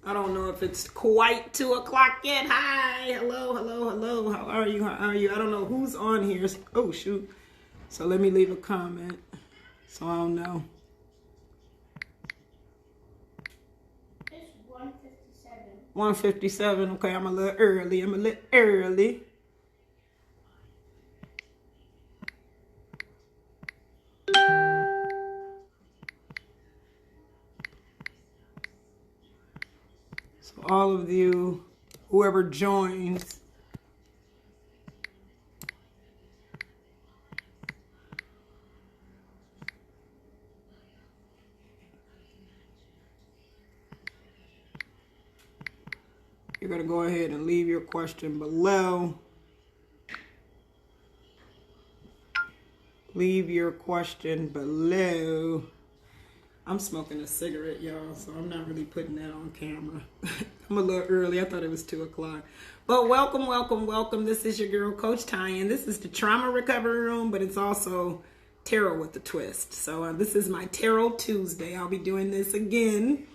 I don't know if it's quite 2 o'clock yet. Hi, hello, hello, hello. How are you? How are you? I don't know who's on here. Oh, shoot. So let me leave a comment so I don't know. It's 1:57. 1:57. Okay, I'm a little early. So all of you, whoever joins, you're going to go ahead and leave your question below. Leave your question below. I'm smoking a cigarette, y'all, so I'm not really putting that on camera. I'm a little early. I thought it was 2 o'clock. But welcome, welcome, welcome. This is your girl, Coach Tyann. This is the Trauma Recovery Room, but it's also Tarot with a Twist. So this is my Tarot Tuesday. I'll be doing this again.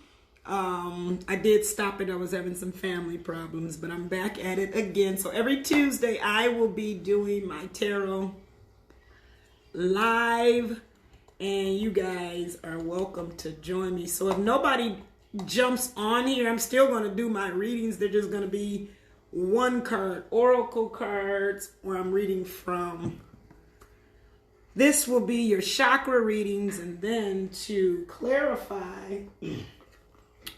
I did stop it. I was having some family problems, but I'm back at it again. So every Tuesday, I will be doing my tarot live, and you guys are welcome to join me. So if nobody jumps on here, I'm still going to do my readings. They're just going to be one card, oracle cards, where I'm reading from. This will be your chakra readings, and then to clarify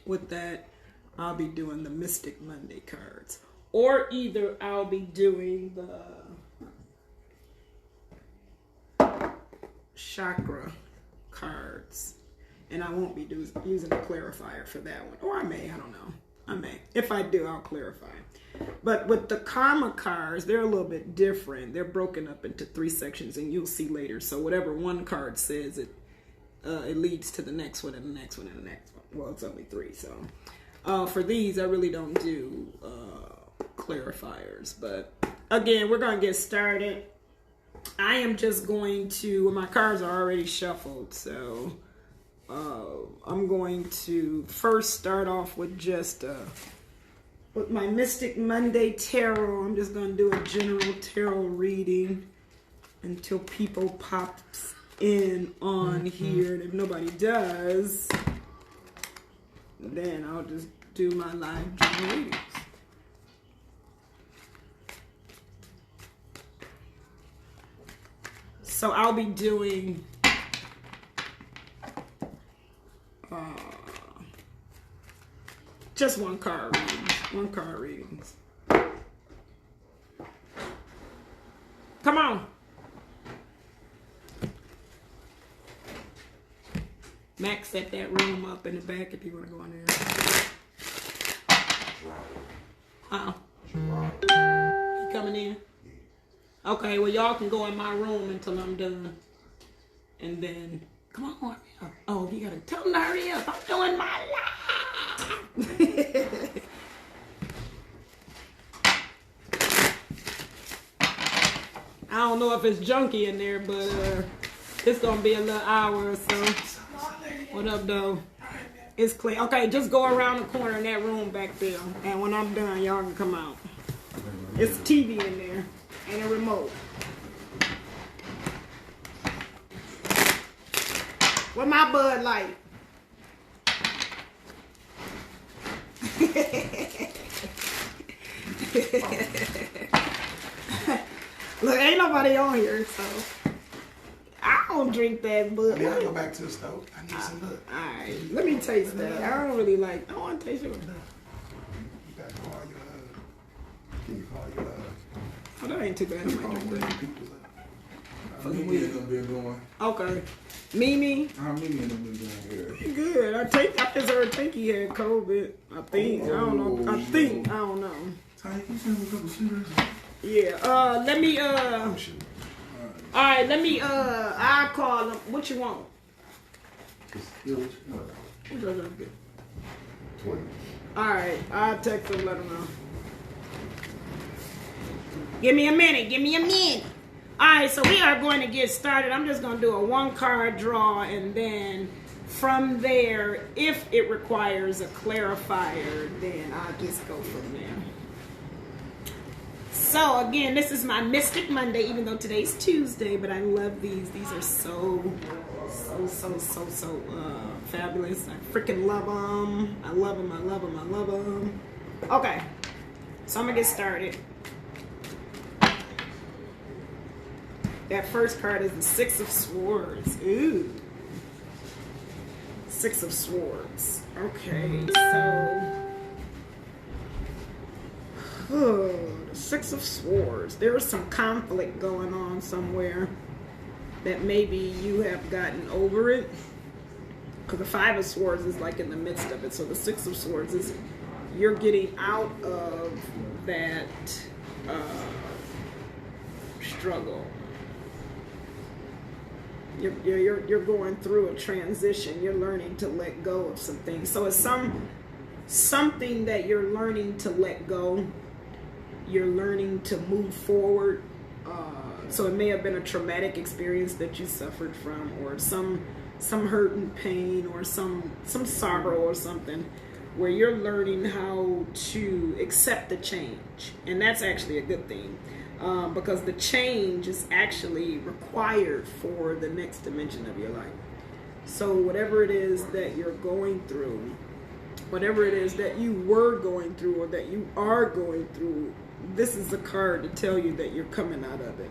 with that, I'll be doing the Mystic Monday cards, or either I'll be doing the chakra cards, and I won't be using a clarifier for that one, or I may. I don't know. I may. If I do, I'll clarify. But with the karma cards, they're a little bit different. They're broken up into 3 sections, and you'll see later. So whatever one card says, it leads to the next one and the next one and the next one. Well, it's only 3, so for these, I really don't do clarifiers. But again, we're gonna get started. I am just going to, well, my cards are already shuffled, so I'm going to first start off with just with my Mystic Monday Tarot. I'm just going to do a general tarot reading until people pops in on here, and if nobody does, then I'll just do my live general readings. So I'll be doing just one card readings. Come on. Max set that room up in the back if you want to go in there. You coming in? Okay, well, y'all can go in my room until I'm done. And then, come on, hurry up. Oh, you gotta tell them to hurry up. I'm doing my live. I don't know if it's junky in there, but it's gonna be a little hour or so. What up, though? It's clear. Okay, just go around the corner in that room back there. And when I'm done, y'all can come out. It's TV in there. And a remote. What my Bud Light? Look, ain't nobody on here, so I don't drink that Bud Light. I gotta go back to the stove. I need some look. Alright, let me taste that. I don't really like. I want to taste it. You gotta call your can you call your Oh, that ain't too bad. I might drink that. Mimi and them been going. Okay. Mimi? Mimi and them been doing here. Good. I just heard Tinky had COVID. I think. I don't know. I don't know. Ty, you send me a couple shooters? Yeah. Let me, Shoot. alright, let me, I'll call them. What you want? What does that get? 20. Alright, I'll text them, let them know. Give me a minute. Alright, so we are going to get started. I'm just going to do a 1 card draw and then from there, if it requires a clarifier, then I'll just go from there. So again, this is my Mystic Monday, even though today's Tuesday, but I love these. These are so fabulous. I freaking love them. I love them, I love them, I love them. Okay, so I'm gonna get started. That first card is the Six of Swords. Ooh. Six of Swords. Okay, so the Six of Swords. There is some conflict going on somewhere that maybe you have gotten over it. Because the Five of Swords is like in the midst of it. So the Six of Swords is you're getting out of that struggle. You're going through a transition. You're learning to let go of some things. So it's something that you're learning to let go. You're learning to move forward. So it may have been a traumatic experience that you suffered from, or some hurt and pain, or some sorrow or something, where you're learning how to accept the change. And that's actually a good thing. Because the change is actually required for the next dimension of your life. So whatever it is that you're going through, whatever it is that you were going through or that you are going through, this is a card to tell you that you're coming out of it.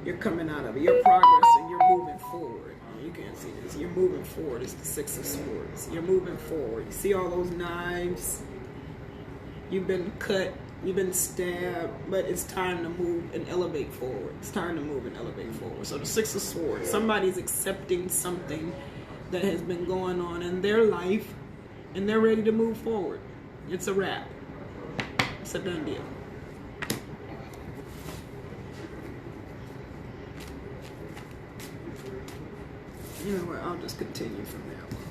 You're coming out of it. You're progressing. You're moving forward. You can't see this. You're moving forward. It's the Six of Swords. You're moving forward. You see all those knives? You've been cut. You've been stabbed, but it's time to move and elevate forward. It's time to move and elevate forward. So the Six of Swords, somebody's accepting something that has been going on in their life, and they're ready to move forward. It's a wrap. It's a done deal. You know what? I'll just continue from that one.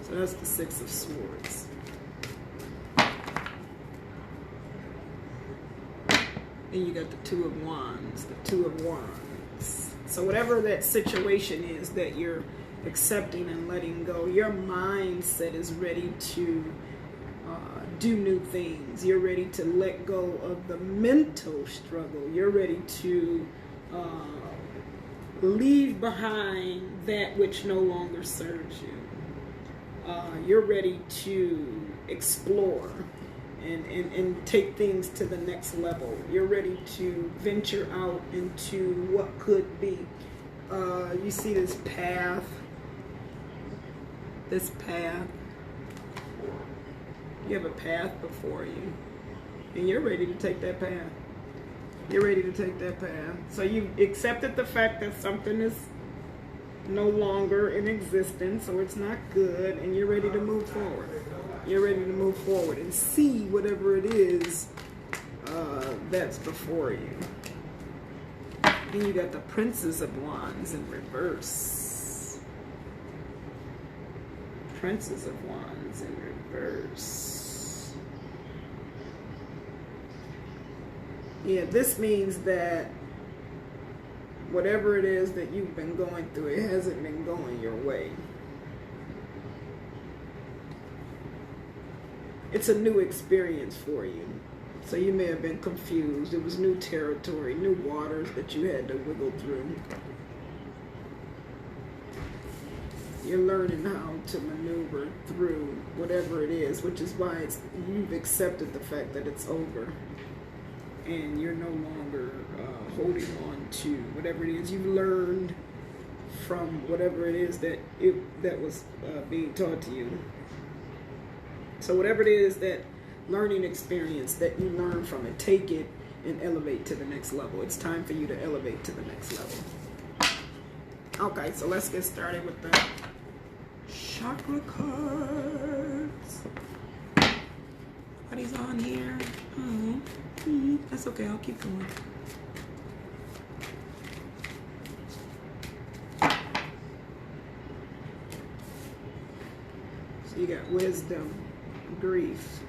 So that's the Six of Swords. And you got the Two of Wands, the Two of Wands. So whatever that situation is that you're accepting and letting go, your mindset is ready to do new things. You're ready to let go of the mental struggle. You're ready to leave behind that which no longer serves you. You're ready to explore and take things to the next level. You're ready to venture out into what could be. You see this path. You have a path before you, and you're ready to take that path. You're ready to take that path. So you accepted the fact that something is no longer in existence, so it's not good, and you're ready to move forward. You're ready to move forward and see whatever it is that's before you. Then you got the Princess of Wands in reverse. Princess of Wands in reverse. Yeah, this means that whatever it is that you've been going through, it hasn't been going your way. It's a new experience for you. So you may have been confused. It was new territory, new waters that you had to wiggle through. You're learning how to maneuver through whatever it is, which is why you've accepted the fact that it's over. And you're no longer holding on to whatever it is you've learned from whatever it is that was being taught to you. So whatever it is, that learning experience that you learn from it, take it and elevate to the next level. It's time for you to elevate to the next level. Okay, so let's get started with the chakra cards. Are these on here? That's okay, I'll keep going. So you got wisdom, grief,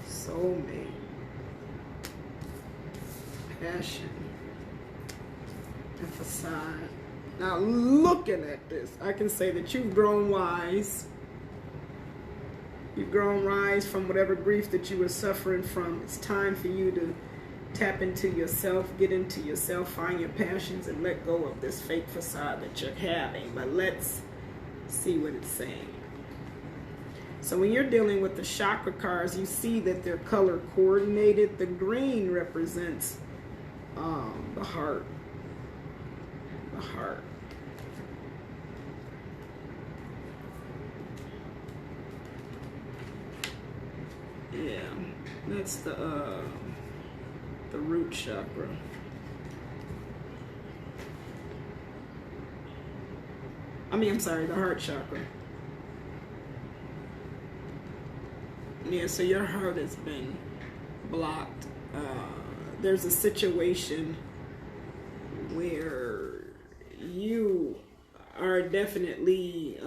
soulmate, passion, and facade. Now, looking at this, I can say that you've grown wise. You've grown wise from whatever grief that you were suffering from. It's time for you to tap into yourself, get into yourself, find your passions, and let go of this fake facade that you're having. But let's see what it's saying. So when you're dealing with the chakra cards, you see that they're color coordinated. The green represents the heart. The heart. Yeah, that's the root chakra. I'm sorry, the heart chakra. Yeah, so your heart has been blocked. There's a situation where you are definitely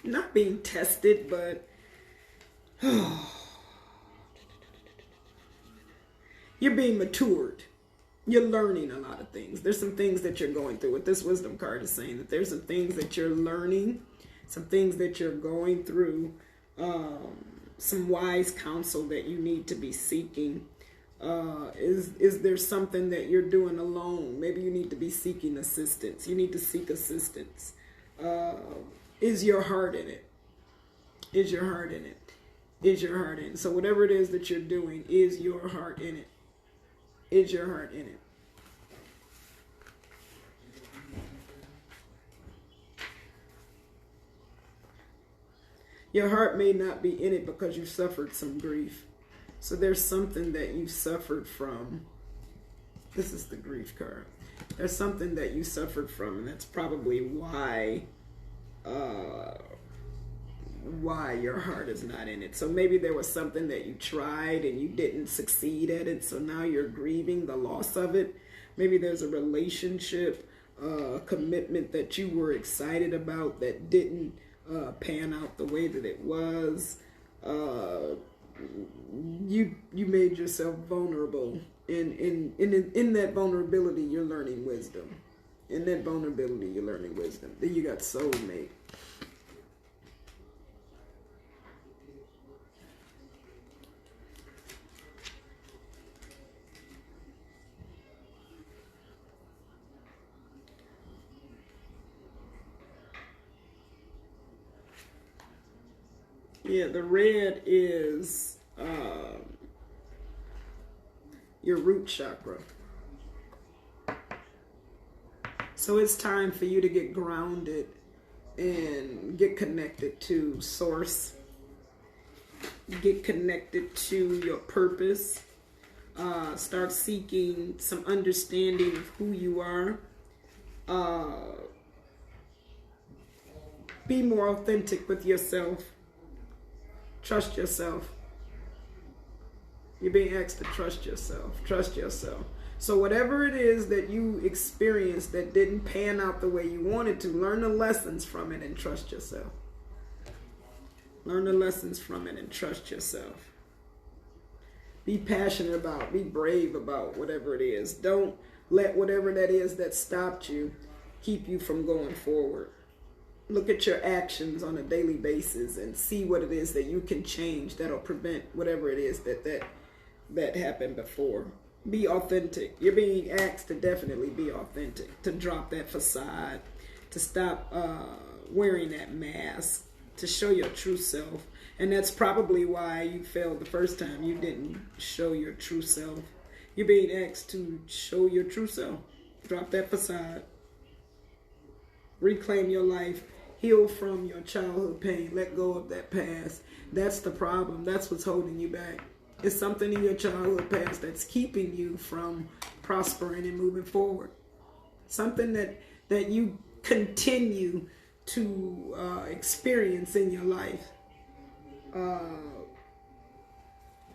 not being tested, but you're being matured. You're learning a lot of things. There's some things that you're going through. What this wisdom card is saying, that there's some things that you're learning, some things that you're going through, some wise counsel that you need to be seeking. Is there something that you're doing alone? Maybe you need to be seeking assistance. You need to seek assistance. Is your heart in it? Is your heart in it? Is your heart in it? So whatever it is that you're doing, is your heart in it? Is your heart in it? Your heart may not be in it because you suffered some grief. So there's something that you suffered from. This is the grief card. There's something that you suffered from, and that's probably why your heart is not in it. So maybe there was something that you tried and you didn't succeed at it, so now you're grieving the loss of it. Maybe there's a relationship, commitment that you were excited about that didn't pan out the way that it was. You made yourself vulnerable. In that vulnerability, you're learning wisdom. In that vulnerability, you're learning wisdom. Then you got soulmate. Yeah, the red is your root chakra. So it's time for you to get grounded and get connected to source. Get connected to your purpose. Start seeking some understanding of who you are. Be more authentic with yourself. Trust yourself. You're being asked to trust yourself. Trust yourself. So whatever it is that you experienced that didn't pan out the way you wanted to, learn the lessons from it and trust yourself. Learn the lessons from it and trust yourself. Be passionate about, be brave about whatever it is. Don't let whatever that is that stopped you keep you from going forward. Look at your actions on a daily basis and see what it is that you can change that'll prevent whatever it is that happened before. Be authentic. You're being asked to definitely be authentic, to drop that facade, to stop wearing that mask, to show your true self. And that's probably why you failed the first time. You didn't show your true self. You're being asked to show your true self. Drop that facade. Reclaim your life. Heal from your childhood pain. Let go of that past. That's the problem. That's what's holding you back. It's something in your childhood past that's keeping you from prospering and moving forward. Something that you continue to experience in your life.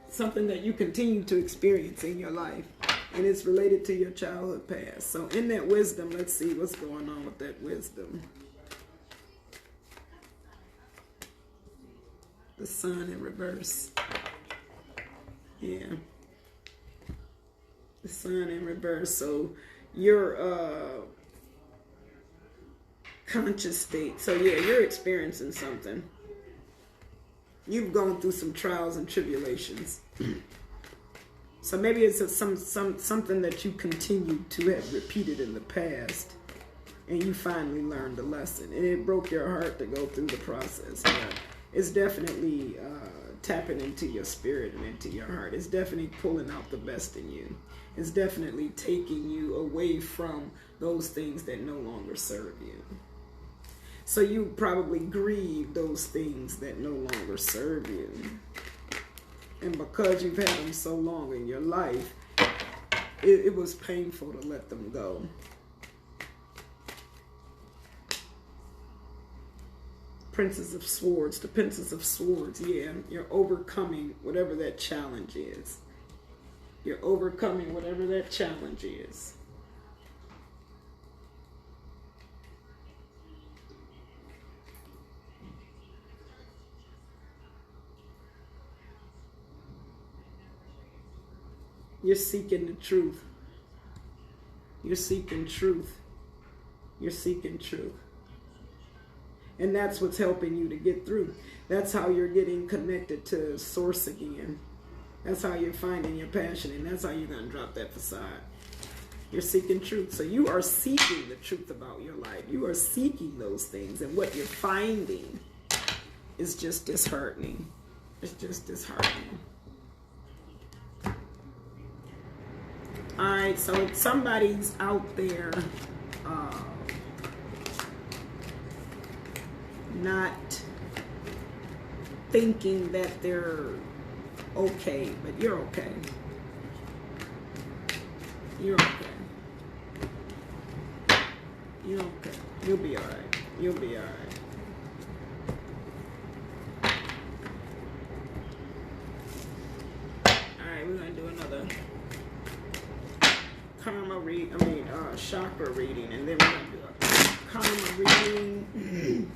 Something that you continue to experience in your life. And it's related to your childhood past. So in that wisdom, let's see what's going on with that wisdom. The sun in reverse. Yeah. The sun in reverse. So your conscious state. So yeah, you're experiencing something. You've gone through some trials and tribulations. So maybe it's something that you continue to have repeated in the past, and you finally learned the lesson, and it broke your heart to go through the process. But it's definitely tapping into your spirit and into your heart. It's definitely pulling out the best in you. It's definitely taking you away from those things that no longer serve you. So you probably grieve those things that no longer serve you. And because you've had them so long in your life, it was painful to let them go. Princess of Swords, the Princess of Swords, yeah, you're overcoming whatever that challenge is. You're overcoming whatever that challenge is. You're seeking the truth. You're seeking truth. You're seeking truth. And that's what's helping you to get through. That's how you're getting connected to Source again. That's how you're finding your passion, and that's how you're going to drop that facade. You're seeking truth. So you are seeking the truth about your life. You are seeking those things, and what you're finding is just disheartening. It's just disheartening. All right, so somebody's out there not thinking that they're okay, but you're okay. You're okay. You're okay. You'll be all right. You'll be all right. All right, we're gonna do another chakra reading, and then we're gonna do a karma reading.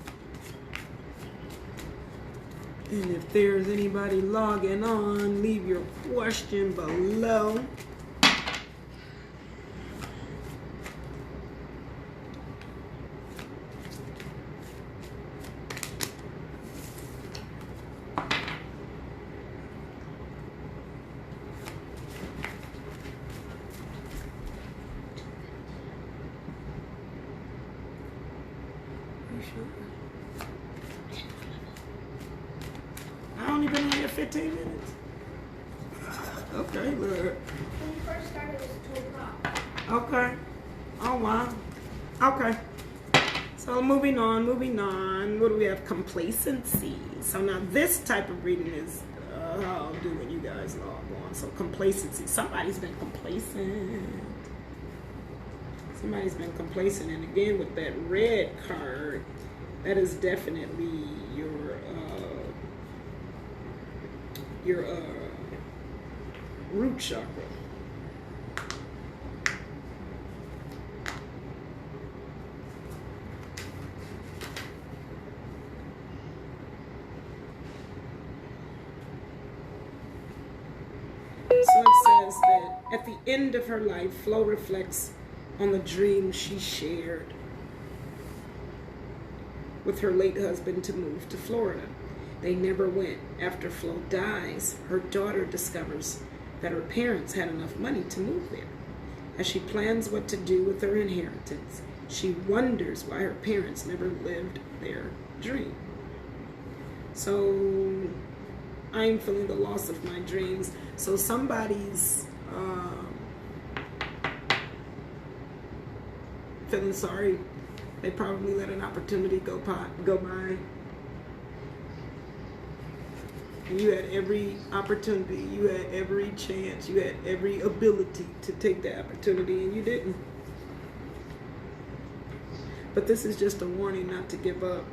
And if there's anybody logging on, leave your question below. I only been here 15 minutes. Okay, look. When you first started, it was 2 o'clock. Okay. Oh, wow. Okay. So moving on. What do we have? Complacency. So now this type of reading is how I'll do when you guys log on. So complacency. Somebody's been complacent. Somebody's been complacent. And again, with that red card, that is definitely your root chakra. So it says that at the end of her life, Flo reflects on the dream she shared with her late husband to move to Florida. They never went. After Flo dies, her daughter discovers that her parents had enough money to move there. As she plans what to do with her inheritance, she wonders why her parents never lived their dream. So I'm feeling the loss of my dreams. So somebody's feeling sorry. They probably let an opportunity go by. You had every opportunity, you had every chance, you had every ability to take the opportunity, and you didn't. But this is just a warning not to give up.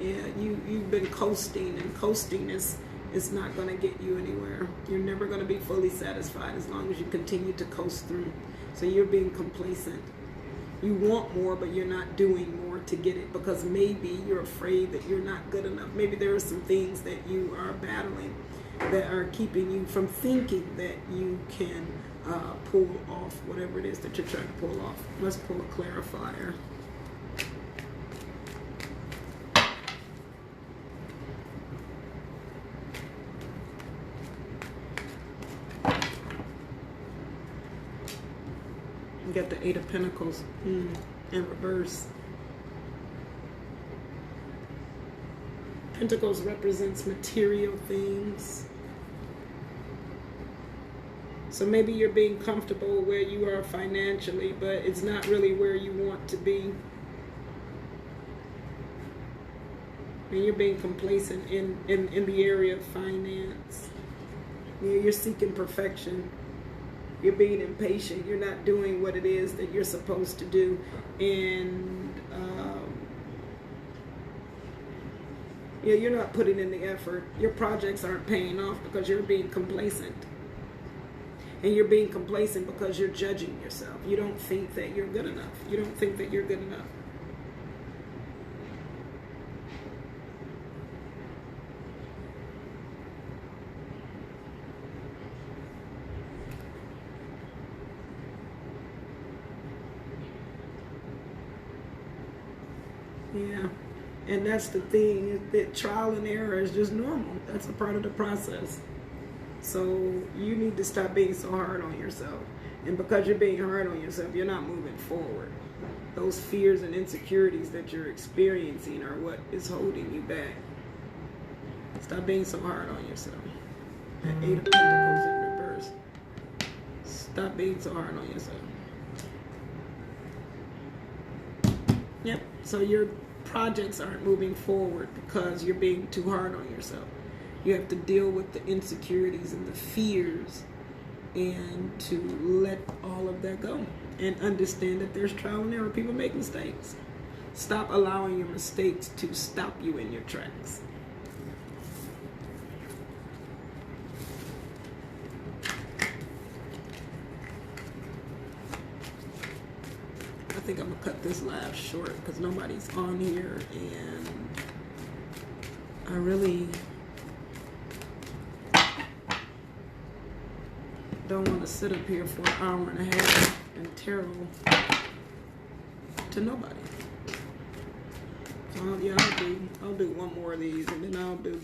Yeah, you've been coasting, and coasting is not going to get you anywhere. You're never going to be fully satisfied as long as you continue to coast through. So you're being complacent. You want more, but you're not doing more to get it because maybe you're afraid that you're not good enough. Maybe there are some things that you are battling that are keeping you from thinking that you can pull off whatever it is that you're trying to pull off. Let's pull a clarifier. You got the Eight of Pentacles in reverse. Pentacles represents material things. So maybe you're being comfortable where you are financially, but it's not really where you want to be. And you're being complacent in the area of finance. You're seeking perfection. You're being impatient. You're not doing what it is that you're supposed to do. And you're not putting in the effort. Your projects aren't paying off because you're being complacent. And you're being complacent because you're judging yourself. You don't think that you're good enough. You don't think that you're good enough. Yeah. And that's the thing, is that trial and error is just normal. That's a part of the process. So you need to stop being so hard on yourself. And because you're being hard on yourself, you're not moving forward. Those fears and insecurities that you're experiencing are what is holding you back. Stop being so hard on yourself. That Eight of Pentacles in reverse. Stop being so hard on yourself. Yep. So your projects aren't moving forward because you're being too hard on yourself. You have to deal with the insecurities and the fears and to let all of that go and understand that there's trial and error. People make mistakes. Stop allowing your mistakes to stop you in your tracks. I think I'm gonna cut this live short because nobody's on here, and I really don't want to sit up here for an hour and a half and tarot to nobody. So yeah, I'll do one more of these, and then I'll do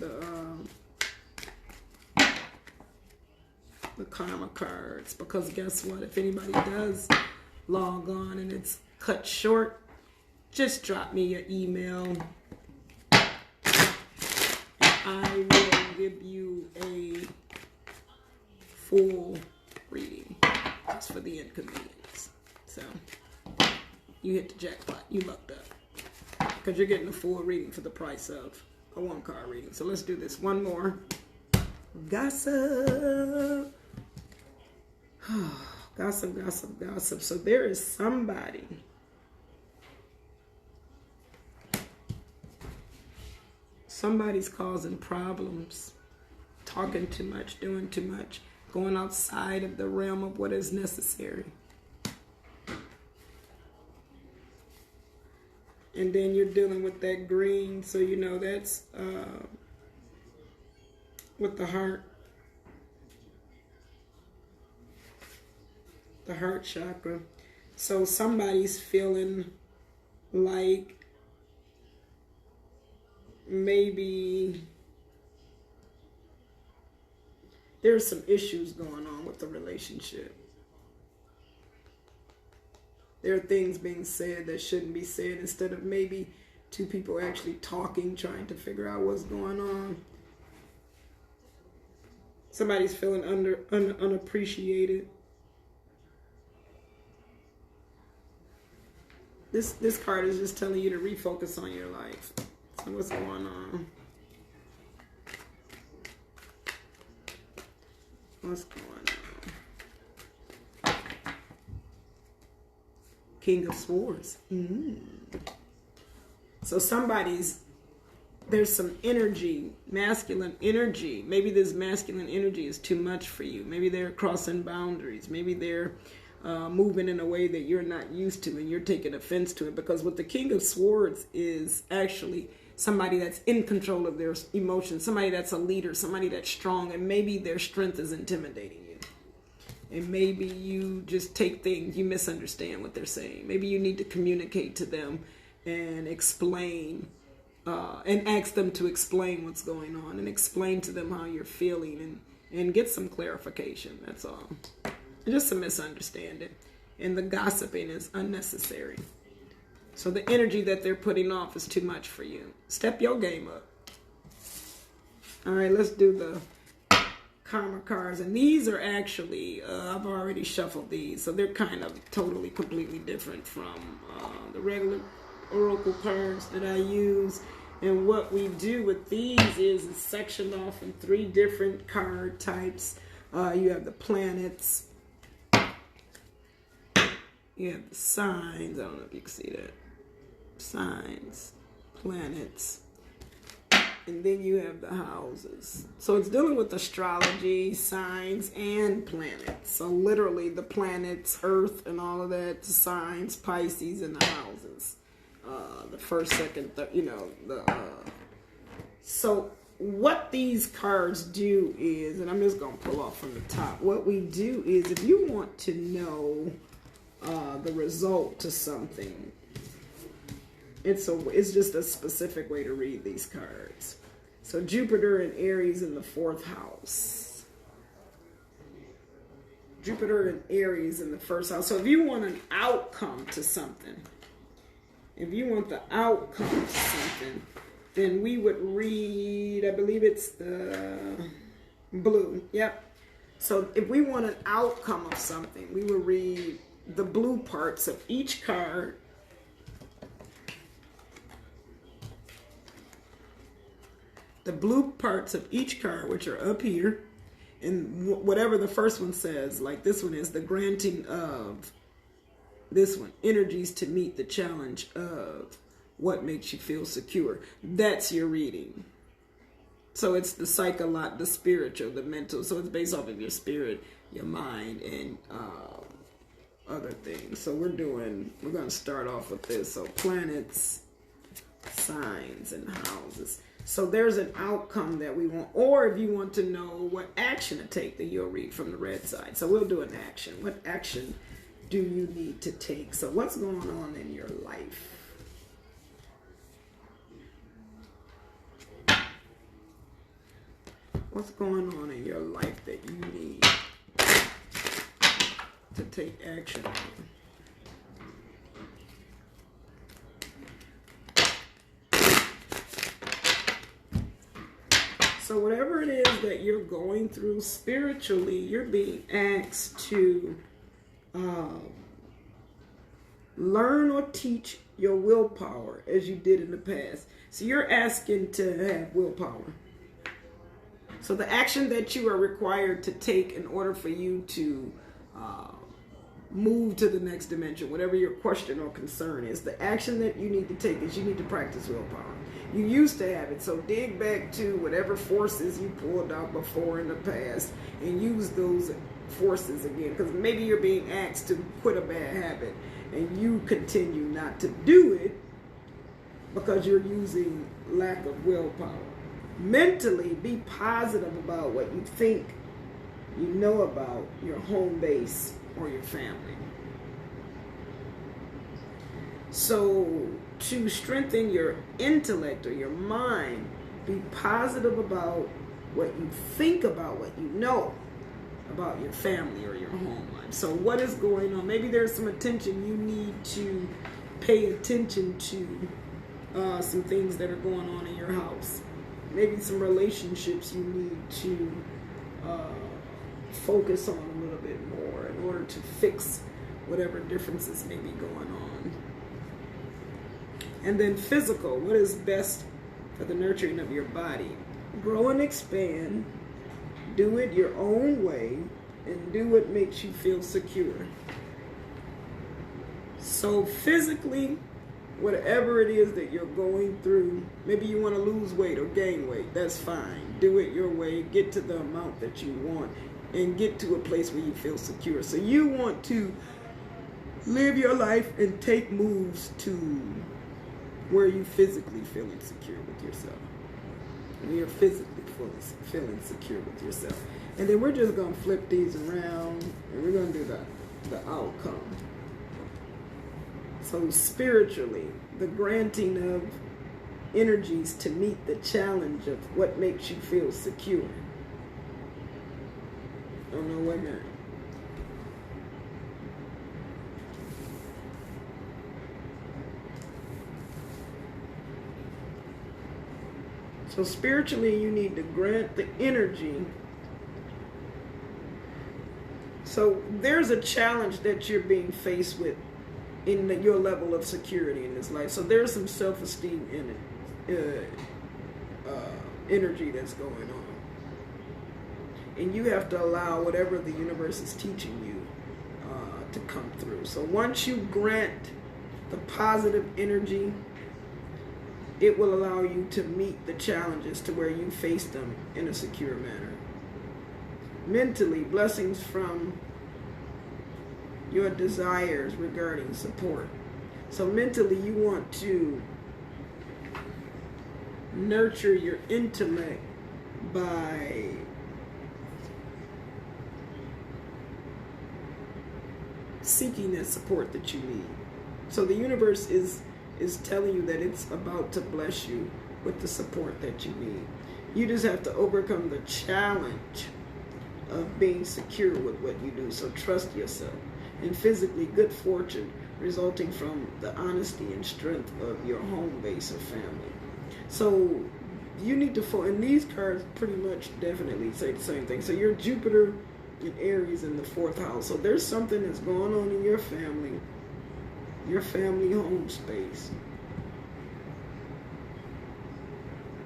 the karma cards, because guess what? If anybody does log on and it's cut short, just drop me your email and I will give you a full reading just for the inconvenience. So you hit the jackpot. You lucked up because you're getting a full reading for the price of a one card reading. So let's do this one more. Gossip. Gossip, gossip, gossip. So there is somebody somebody's causing problems, talking too much, doing too much, going outside of the realm of what is necessary. And then you're dealing with that green, so you know that's with the heart chakra. So somebody's feeling like maybe there's some issues going on with the relationship. There are things being said that shouldn't be said, instead of maybe two people actually talking, trying to figure out what's going on. Somebody's feeling unappreciated. This card is just telling you to refocus on your life. So what's going on? What's going on? King of Swords. So there's some energy, masculine energy. Maybe this masculine energy is too much for you. Maybe they're crossing boundaries. Maybe they're moving in a way that you're not used to, and you're taking offense to it. Because what the King of Swords is actually somebody that's in control of their emotions, somebody that's a leader, somebody that's strong, and maybe their strength is intimidating you. And maybe you just take things, you misunderstand what they're saying. Maybe you need to communicate to them and explain, and ask them to explain what's going on, and explain to them how you're feeling, and get some clarification. That's all. Just a misunderstanding. And the gossiping is unnecessary. So the energy that they're putting off is too much for you. Step your game up. All right, let's do the karma cards. And these are actually, I've already shuffled these. So they're kind of totally, completely different from the regular oracle cards that I use. And what we do with these is it's sectioned off in 3 different card types. You have the planets. You have the signs. I don't know if you can see that. Signs, planets, and then you have the houses. So it's dealing with astrology, signs, and planets. So literally the planets, Earth, and all of that, the signs, Pisces, and the houses. The first, second, third, so what these cards do is, and I'm just going to pull off from the top. What we do is, if you want to know the result to something, it's just a specific way to read these cards. So Jupiter and Aries in the 4th house. Jupiter and Aries in the 1st house. So if you want an outcome to something, if you want the outcome to something, then we would read, I believe it's the blue. Yep. So if we want an outcome of something, we would read the blue parts of each card. The blue parts of each card, which are up here, and whatever the first one says, like this one is the granting of, this one, energies to meet the challenge of what makes you feel secure. That's your reading. So it's the psychological, the spiritual, the mental. So it's based off of your spirit, your mind, and other things. So we're going to start off with this. So planets, signs, and houses. So there's an outcome that we want, or if you want to know what action to take, then you'll read from the red side. So we'll do an action. What action do you need to take? So what's going on in your life? What's going on in your life that you need to take action on? So whatever it is that you're going through spiritually, you're being asked to learn or teach your willpower as you did in the past. So you're asking to have willpower. So the action that you are required to take in order for you to move to the next dimension, whatever your question or concern is, the action that you need to take is you need to practice willpower. You used to have it, so dig back to whatever forces you pulled out before in the past and use those forces again, because maybe you're being asked to quit a bad habit and you continue not to do it because you're using lack of willpower. Mentally, be positive about what you think you know about your home base or your family. So to strengthen your intellect or your mind, be positive about what you think about what you know about your family or your home life. So what is going on? Maybe there's some attention you need to pay attention to, some things that are going on in your house. Maybe some relationships you need to focus on a little bit more in order to fix whatever differences may be going on. And then physical, what is best for the nurturing of your body? Grow and expand, do it your own way, and do what makes you feel secure. So physically, whatever it is that you're going through, maybe you want to lose weight or gain weight, that's fine. Do it your way, get to the amount that you want. and get to a place where you feel secure. So you want to live your life and take moves to where you physically feel insecure with yourself. When you're physically feeling secure with yourself. And then we're just going to flip these around and we're going to do the outcome. So spiritually, the granting of energies to meet the challenge of what makes you feel secure. Oh no, wait a minute. So spiritually, you need to grant the energy. So there's a challenge that you're being faced with in your level of security in this life. So there's some self-esteem in it, energy that's going on. And you have to allow whatever the universe is teaching you to come through. So once you grant the positive energy, it will allow you to meet the challenges to where you face them in a secure manner. Mentally, blessings from your desires regarding support. So mentally, you want to nurture your intellect by seeking that support that you need. So the universe is telling you that it's about to bless you with the support that you need. You just have to overcome the challenge of being secure with what you do. So trust yourself. And physically, good fortune resulting from the honesty and strength of your home base or family. So you need to, and these cards pretty much definitely say the same thing. So you're Jupiter and Aries in the 4th house. So there's something that's going on in your family home space.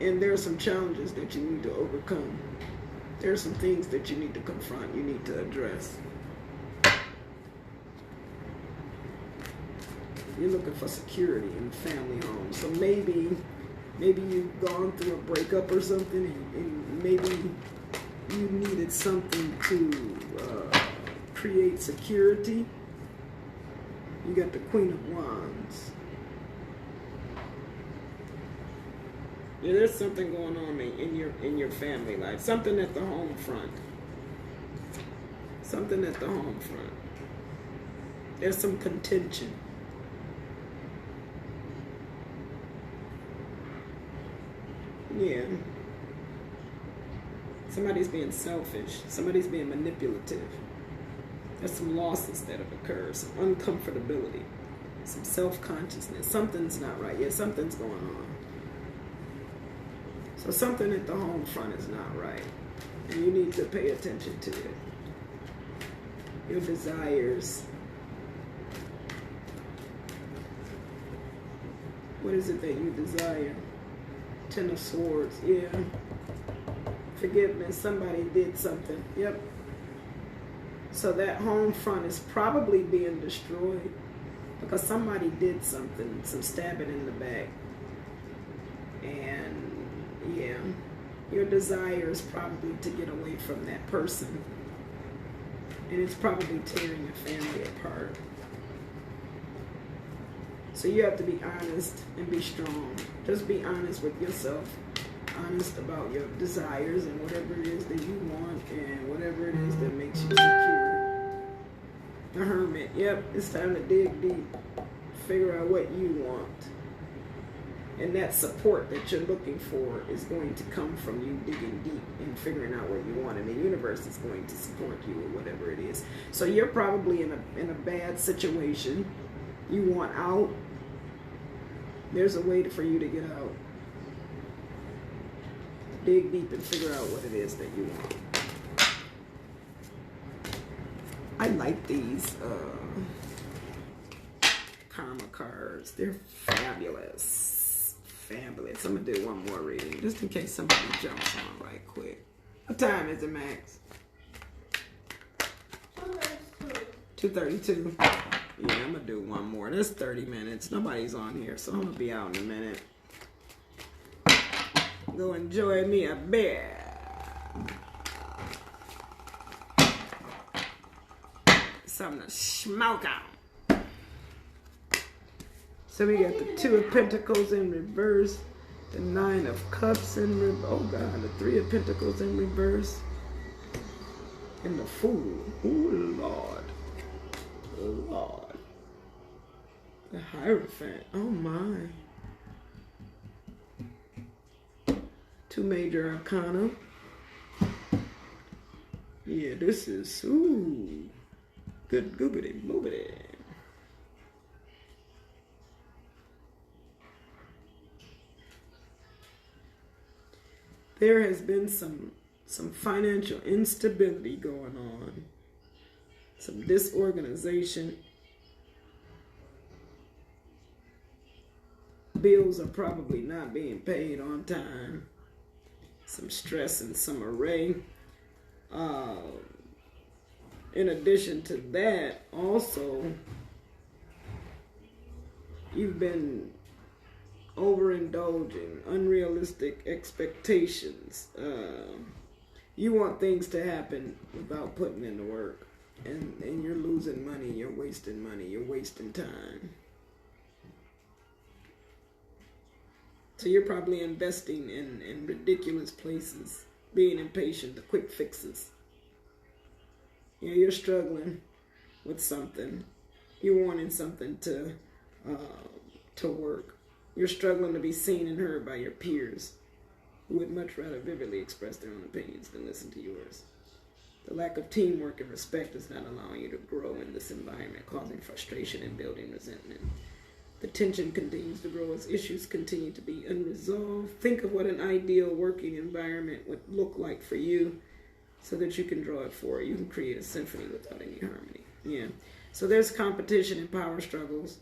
And there are some challenges that you need to overcome. There are some things that you need to confront, you need to address. You're looking for security in the family home. So maybe you've gone through a breakup or something, and maybe you needed something to create security. You got the Queen of Wands. Yeah, there's something going on in your family life. Something at the home front. Something at the home front. There's some contention. Yeah. Somebody's being selfish. Somebody's being manipulative. There's some losses that have occurred, some uncomfortability, some self-consciousness. Something's not right. Yeah, something's going on. So something at the home front is not right. And you need to pay attention to it. Your desires. What is it that you desire? 10 of Swords. Yeah. Forgiveness. Somebody did something. Yep. So that home front is probably being destroyed because somebody did something, some stabbing in the back. And yeah, your desire is probably to get away from that person. And it's probably tearing your family apart. So you have to be honest and be strong. Just be honest with yourself. Honest about your desires and whatever it is that you want and whatever it is that makes you secure. The Hermit. Yep, it's time to dig deep. Figure out what you want. And that support that you're looking for is going to come from you digging deep and figuring out what you want. And the universe is going to support you with whatever it is. So you're probably in a bad situation. You want out. There's a way for you to get out. Dig deep and figure out what it is that you want. I like these karma cards. They're fabulous. Fabulous. I'm going to do one more reading just in case somebody jumps on right quick. What time is it, Max? 2:32. Yeah, I'm going to do one more. That's 30 minutes. Nobody's on here, so I'm going to be out in a minute. Go enjoy me a beer. something to smoke on. So we got the Two of Pentacles in reverse, the Nine of Cups in reverse. Oh God, the Three of Pentacles in reverse, and the Fool. Oh Lord, oh Lord. The Hierophant. Oh my. Two major arcana. Yeah, this is ooh, good goobity moobity. There has been some financial instability going on, some disorganization. Bills are probably not being paid on time. Some stress and some array. In addition to that, also, you've been overindulging, unrealistic expectations. You want things to happen without putting in the work, and you're losing money, you're wasting time. So you're probably investing in ridiculous places, being impatient, the quick fixes. You know, you're struggling with something. You're wanting something to work. You're struggling to be seen and heard by your peers, who would much rather vividly express their own opinions than listen to yours. The lack of teamwork and respect is not allowing you to grow in this environment, causing frustration and building resentment. The tension continues to grow as issues continue to be unresolved. Think of what an ideal working environment would look like for you so that you can draw it forward. You can create a symphony without any harmony. Yeah. So there's competition and power struggles.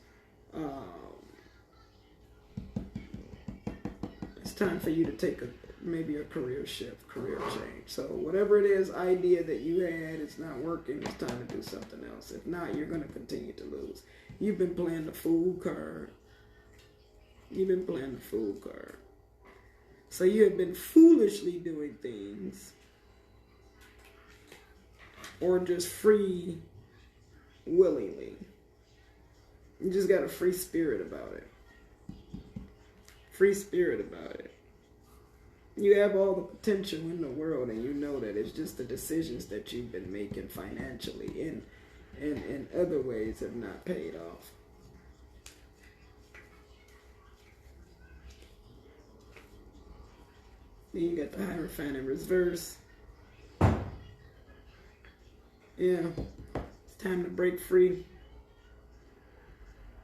It's time for you to take maybe a career shift, career change. So whatever it is, idea that you had, it's not working, it's time to do something else. If not, you're going to continue to lose. You've been playing the Fool card. So you have been foolishly doing things, or just free willingly. You just got a free spirit about it. You have all the potential in the world, and you know that it's just the decisions that you've been making financially and in other ways have not paid off. Then you got the Hierophant in reverse. Yeah, it's time to break free.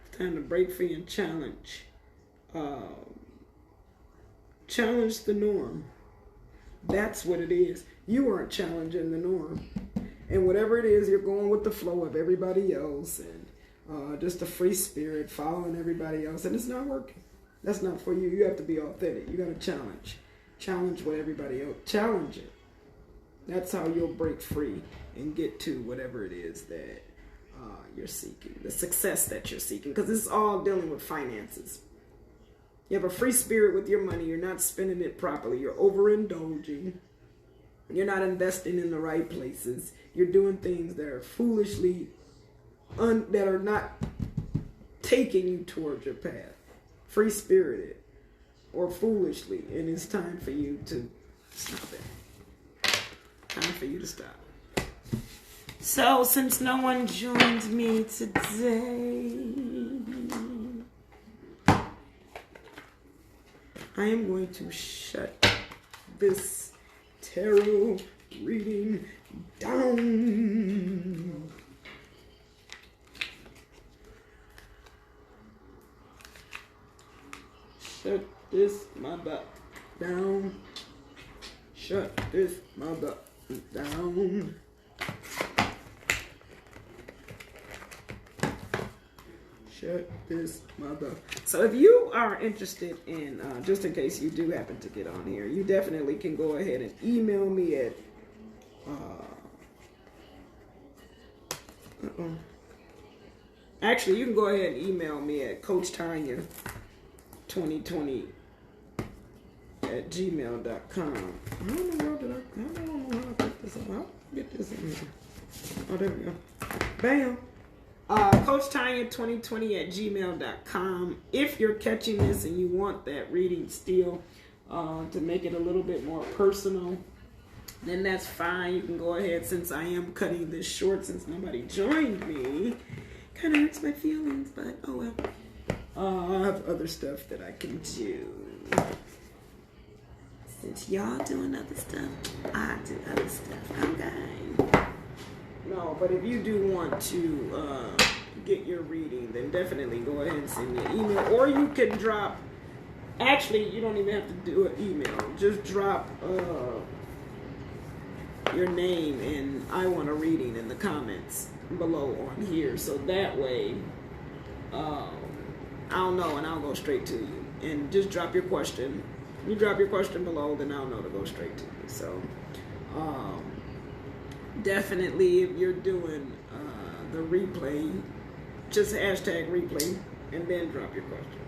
It's time to break free and challenge. Challenge the norm. That's what it is. You aren't challenging the norm. And whatever it is, you're going with the flow of everybody else and just a free spirit, following everybody else. And it's not working. That's not for you. You have to be authentic. You got to challenge. Challenge what everybody else. Challenge it. That's how you'll break free and get to whatever it is that you're seeking. The success that you're seeking. Because it's all dealing with finances. You have a free spirit with your money. You're not spending it properly. You're overindulging. You're not investing in the right places. You're doing things that are foolishly, that are not taking you towards your path. Free-spirited or foolishly. And it's time for you to stop it. Time for you to stop. So, since no one joins me today, I am going to shut this tarot reading down. Shut this mother down. Shut this mother down. Shut this mother. So if you are interested in, just in case you do happen to get on here, you definitely can go ahead and email me at, actually you can go ahead and email me at CoachTanya2020@gmail.com. I don't know how to put this on. I'll get this in here. Oh, there we go. Bam. Coach Tanya 2020 at gmail.com. If you're catching this and you want that reading still to make it a little bit more personal, then that's fine. You can go ahead, since I am cutting this short since nobody joined me. Kind of hurts my feelings, but oh well. I have other stuff that I can do. Since y'all doing other stuff, I do other stuff. Okay. No, but if you do want to get your reading, then definitely go ahead and send me an email. Or you can drop, actually, you don't even have to do an email. Just drop your name and I want a reading in the comments below on here. So that way, I'll know and I'll go straight to you. And just drop your question. You drop your question below, then I'll know to go straight to you. So, definitely, if you're doing the replay, just hashtag replay and then drop your question.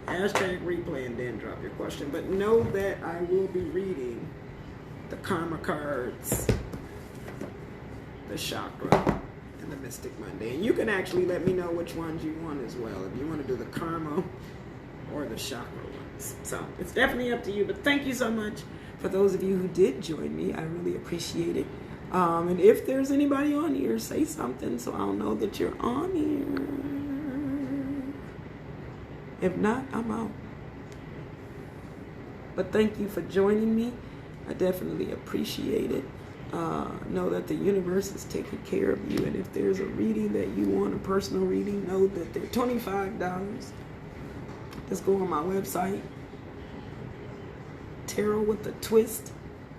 Hashtag replay and then drop your question. But know that I will be reading the karma cards, the chakra, and the Mystic Monday. And you can actually let me know which ones you want as well. If you want to do the karma or the chakra ones. So it's definitely up to you. But thank you so much for those of you who did join me. I really appreciate it. And if there's anybody on here, say something so I'll know that you're on here. If not, I'm out. But thank you for joining me. I definitely appreciate it. Know that the universe is taking care of you. And if there's a reading that you want, a personal reading, know that they're $25. Just go on my website, Tarot with a Twist,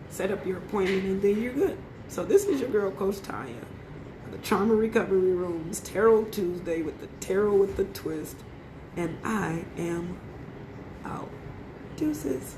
set up your appointment, and then you're good. So this is your girl, Coach Tanya, the Trauma Recovery Rooms, Tarot Tuesday with the Tarot with the Twist, and I am out. Deuces.